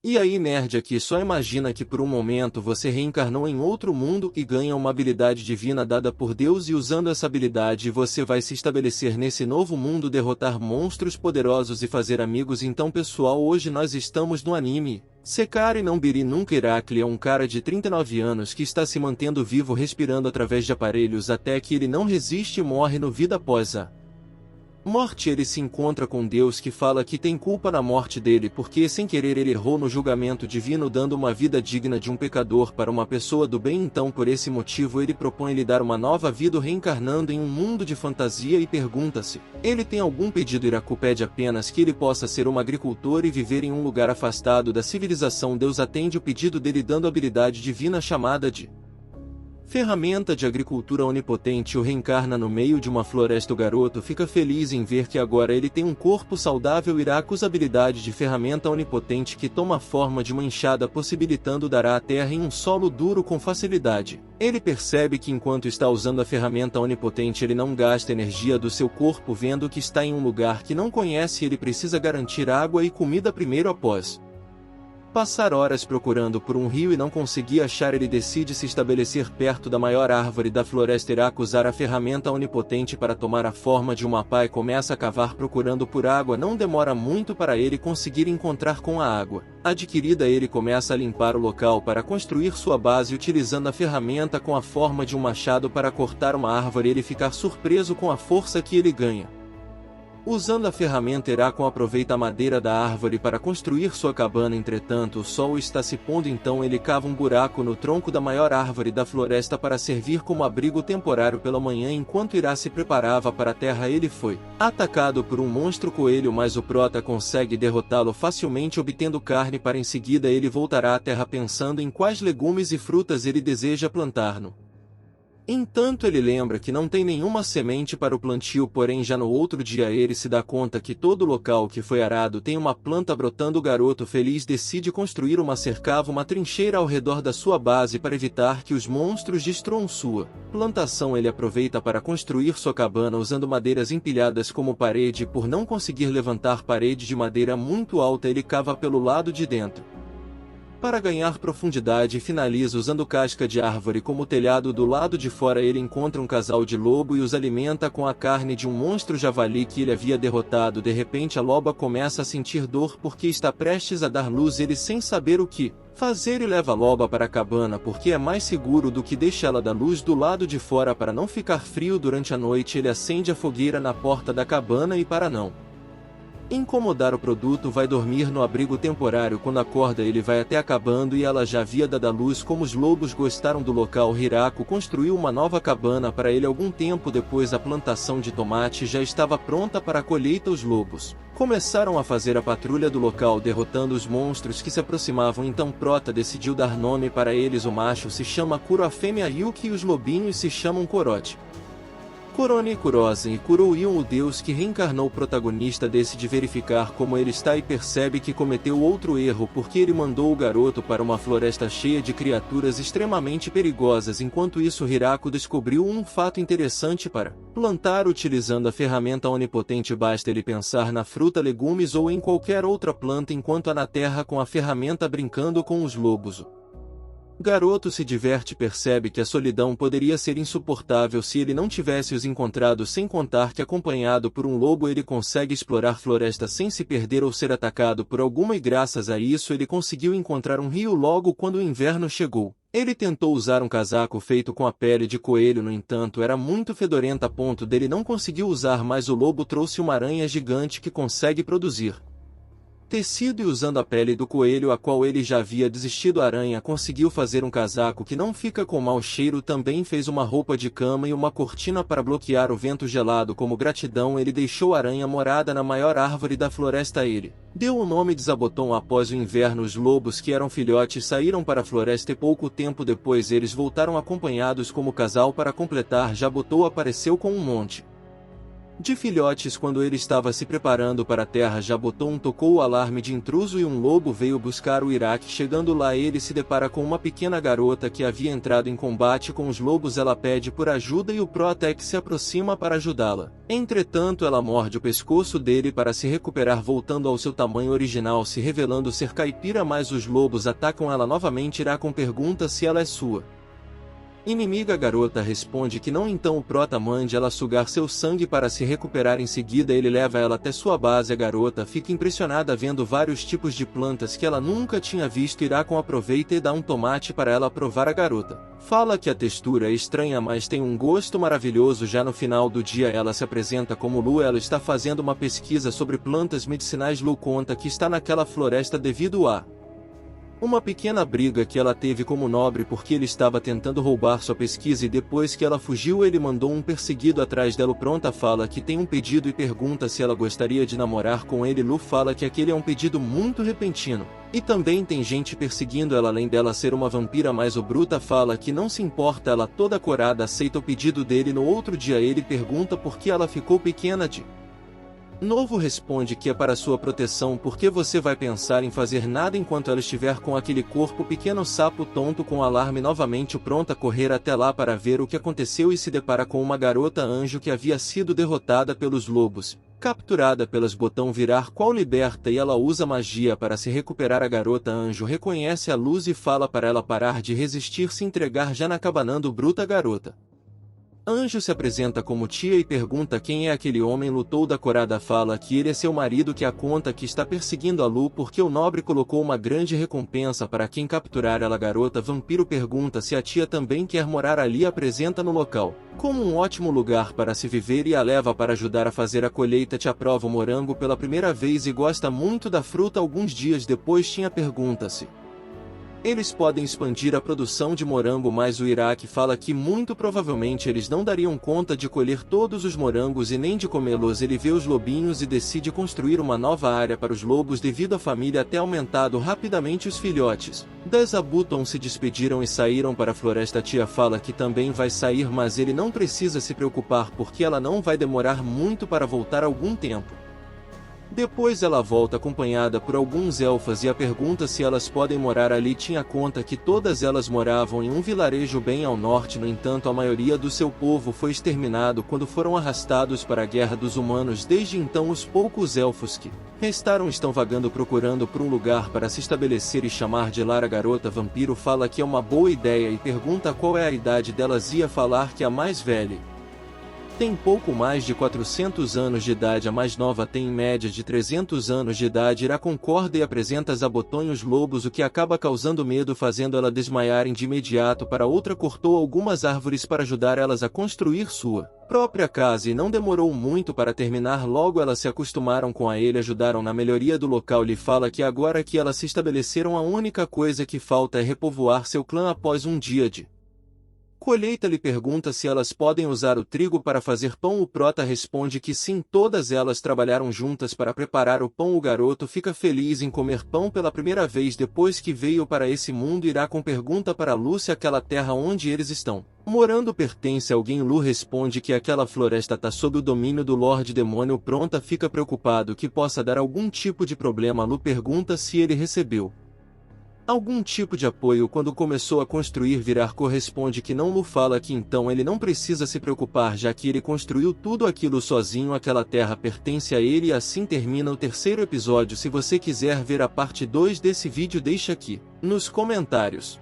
E aí, nerd aqui, só imagina que por um momento você reencarnou em outro mundo e ganha uma habilidade divina dada por Deus, e usando essa habilidade você vai se estabelecer nesse novo mundo, derrotar monstros poderosos e fazer amigos. Então pessoal, hoje nós estamos no anime Sekari no Biri nunca Herakle é um cara de 39 anos que está se mantendo vivo respirando através de aparelhos até que ele não resiste e morre no vida após a morte. Ele se encontra com Deus, que fala que tem culpa na morte dele porque sem querer ele errou no julgamento divino, dando uma vida digna de um pecador para uma pessoa do bem. Então por esse motivo ele propõe lhe dar uma nova vida reencarnando em um mundo de fantasia e pergunta-se, ele tem algum pedido? Iraku pede apenas que ele possa ser um agricultor e viver em um lugar afastado da civilização. Deus atende o pedido dele dando habilidade divina chamada de ferramenta de agricultura onipotente. O reencarna no meio de uma floresta. O garoto fica feliz em ver que agora ele tem um corpo saudável. Iraku usa habilidade de ferramenta onipotente que toma a forma de uma enxada, possibilitando dar à terra em um solo duro com facilidade. Ele percebe que enquanto está usando a ferramenta onipotente ele não gasta energia do seu corpo. Vendo que está em um lugar que não conhece, ele precisa garantir água e comida primeiro. Após passar horas procurando por um rio e não conseguir achar, ele decide se estabelecer perto da maior árvore da floresta. Iraku usar a ferramenta onipotente para tomar a forma de uma pá e começa a cavar procurando por água. Não demora muito para ele conseguir encontrar. Com a água adquirida, ele começa a limpar o local para construir sua base utilizando a ferramenta com a forma de um machado para cortar uma árvore. Ele fica surpreso com a força que ele ganha. Usando a ferramenta, Iraku aproveita a madeira da árvore para construir sua cabana. Entretanto, o sol está se pondo, então ele cava um buraco no tronco da maior árvore da floresta para servir como abrigo temporário pela manhã. Enquanto Iraku se preparava para a terra, ele foi atacado por um monstro coelho, mas o prota consegue derrotá-lo facilmente, obtendo carne para em seguida ele voltará à terra pensando em quais legumes e frutas ele deseja plantar. Entanto, ele lembra que não tem nenhuma semente para o plantio, porém já no outro dia ele se dá conta que todo o local que foi arado tem uma planta brotando. O garoto feliz decide construir uma cercava, uma trincheira ao redor da sua base para evitar que os monstros destruam sua plantação. Ele aproveita para construir sua cabana usando madeiras empilhadas como parede. Por não conseguir levantar parede de madeira muito alta, ele cava pelo lado de dentro para ganhar profundidade e finaliza usando casca de árvore como telhado. Do lado de fora ele encontra um casal de lobo e os alimenta com a carne de um monstro javali que ele havia derrotado. De repente a loba começa a sentir dor porque está prestes a dar luz. Ele, sem saber o que fazer, e leva a loba para a cabana porque é mais seguro do que deixá-la dar luz do lado de fora. Para não ficar frio durante a noite, ele acende a fogueira na porta da cabana e, para não incomodar o produto, vai dormir no abrigo temporário. Quando acorda, ele vai até a cabana e ela já havia dado a luz. Como os lobos gostaram do local, Iraku construiu uma nova cabana para ele. Algum tempo depois, a plantação de tomate já estava pronta para a colheita. Os lobos começaram a fazer a patrulha do local, derrotando os monstros que se aproximavam. Então Prota decidiu dar nome para eles. O macho se chama Kuro, a fêmea Yuki e os lobinhos se chamam Korote, Korone e Kurosen. E Kuroion, o deus que reencarnou. O protagonista decide verificar como ele está e percebe que cometeu outro erro porque ele mandou o garoto para uma floresta cheia de criaturas extremamente perigosas. Enquanto isso, Iraku descobriu um fato interessante para plantar utilizando a ferramenta onipotente. Basta ele pensar na fruta, legumes ou em qualquer outra planta enquanto há na terra com a ferramenta, brincando com os lobos. O garoto se diverte e percebe que a solidão poderia ser insuportável se ele não tivesse os encontrado, sem contar que acompanhado por um lobo ele consegue explorar floresta sem se perder ou ser atacado por alguma, e graças a isso ele conseguiu encontrar um rio. Logo quando o inverno chegou, ele tentou usar um casaco feito com a pele de coelho, no entanto era muito fedorenta a ponto dele não conseguir usar, mas o lobo trouxe uma aranha gigante que consegue produzir tecido, e usando a pele do coelho, a qual ele já havia desistido, a aranha conseguiu fazer um casaco que não fica com mau cheiro. Também fez uma roupa de cama e uma cortina para bloquear o vento gelado. Como gratidão, ele deixou a aranha morada na maior árvore da floresta. Ele deu o nome de Zaboton. Após o inverno, os lobos, que eram filhotes, saíram para a floresta e pouco tempo depois eles voltaram acompanhados como casal. Para completar, Jabotão apareceu com um monte de filhotes. Quando ele estava se preparando para a terra, Jaboton tocou o alarme de intruso e um lobo veio buscar o Iraque. Chegando lá, ele se depara com uma pequena garota que havia entrado em combate com os lobos. Ela pede por ajuda e o Protec se aproxima para ajudá-la. Entretanto, ela morde o pescoço dele para se recuperar, voltando ao seu tamanho original, se revelando ser caipira. Mas os lobos atacam ela novamente. Iracon pergunta se ela é sua inimiga. A garota responde que não. Então o Prota mande ela sugar seu sangue para se recuperar. Em seguida ele leva ela até sua base. A garota fica impressionada vendo vários tipos de plantas que ela nunca tinha visto. Iracon aproveita e dá um tomate para ela provar. A garota fala que a textura é estranha, mas tem um gosto maravilhoso. Já no final do dia ela se apresenta como Lu. Ela está fazendo uma pesquisa sobre plantas medicinais. Lu conta que está naquela floresta devido a uma pequena briga que ela teve como nobre porque ele estava tentando roubar sua pesquisa, e depois que ela fugiu ele mandou um perseguido atrás dela. O Pronta fala que tem um pedido e pergunta se ela gostaria de namorar com ele. Lu fala que aquele é um pedido muito repentino, e também tem gente perseguindo ela além dela ser uma vampira. Mas o Bruta fala que não se importa, ela toda corada aceita o pedido dele. No outro dia ele pergunta por que ela ficou pequena de novo. Responde que é para sua proteção, porque você vai pensar em fazer nada enquanto ela estiver com aquele corpo pequeno. Sapo tonto com alarme novamente. O Pronta correr até lá para ver o que aconteceu e se depara com uma garota anjo que havia sido derrotada pelos lobos, capturada pelas. Botão virar qual liberta e ela usa magia para se recuperar. A garota anjo reconhece a luz e fala para ela parar de resistir, se entregar. Já na cabanando Bruta, a garota anjo se apresenta como tia e pergunta quem é aquele homem. Lutou da corada fala que ele é seu marido, que a conta que está perseguindo a Lu porque o nobre colocou uma grande recompensa para quem capturar ela. A garota vampiro pergunta se a tia também quer morar ali. Apresenta no local como um ótimo lugar para se viver e a leva para ajudar a fazer a colheita. Tia prova o morango pela primeira vez e gosta muito da fruta. Alguns dias depois Tia pergunta se eles podem expandir a produção de morango, mas o Iraque fala que muito provavelmente eles não dariam conta de colher todos os morangos e nem de comê-los. Ele vê os lobinhos e decide construir uma nova área para os lobos devido à família ter aumentado rapidamente. Os filhotes da Zabuton se despediram e saíram para a floresta. A tia fala que também vai sair, mas ele não precisa se preocupar porque ela não vai demorar muito para voltar algum tempo. Depois ela volta acompanhada por alguns elfas e a pergunta se elas podem morar ali. Tinha conta que todas elas moravam em um vilarejo bem ao norte. No entanto, a maioria do seu povo foi exterminado quando foram arrastados para a guerra dos humanos. Desde então os poucos elfos que restaram estão vagando procurando por um lugar para se estabelecer e chamar de lar. A garota vampiro fala que é uma boa ideia e pergunta qual é a idade delas. Ia falar que a mais velha tem pouco mais de 400 anos de idade, a mais nova tem em média de 300 anos de idade. Ira concorda e apresenta Zaboton e os lobos, o que acaba causando medo, fazendo ela desmaiarem de imediato. Para outra, cortou algumas árvores para ajudar elas a construir sua própria casa e não demorou muito para terminar. Logo elas se acostumaram com ele, ajudaram na melhoria do local. Lhe fala que agora que elas se estabeleceram, a única coisa que falta é repovoar seu clã após um dia de colheita. Lhe pergunta se elas podem usar o trigo para fazer pão. O Prota responde que sim, todas elas trabalharam juntas para preparar o pão. O garoto fica feliz em comer pão pela primeira vez depois que veio para esse mundo. Iracon pergunta para Lu se aquela terra onde eles estão morando pertence a alguém. Lu responde que aquela floresta está sob o domínio do Lorde Demônio. Pronta fica preocupado que possa dar algum tipo de problema. Lu pergunta se ele recebeu algum tipo de apoio quando começou a construir. Virar corresponde que não. Lu fala que então ele não precisa se preocupar, já que ele construiu tudo aquilo sozinho. Aquela terra pertence a ele. E assim termina o terceiro episódio. Se você quiser ver a parte 2 desse vídeo, deixa aqui nos comentários.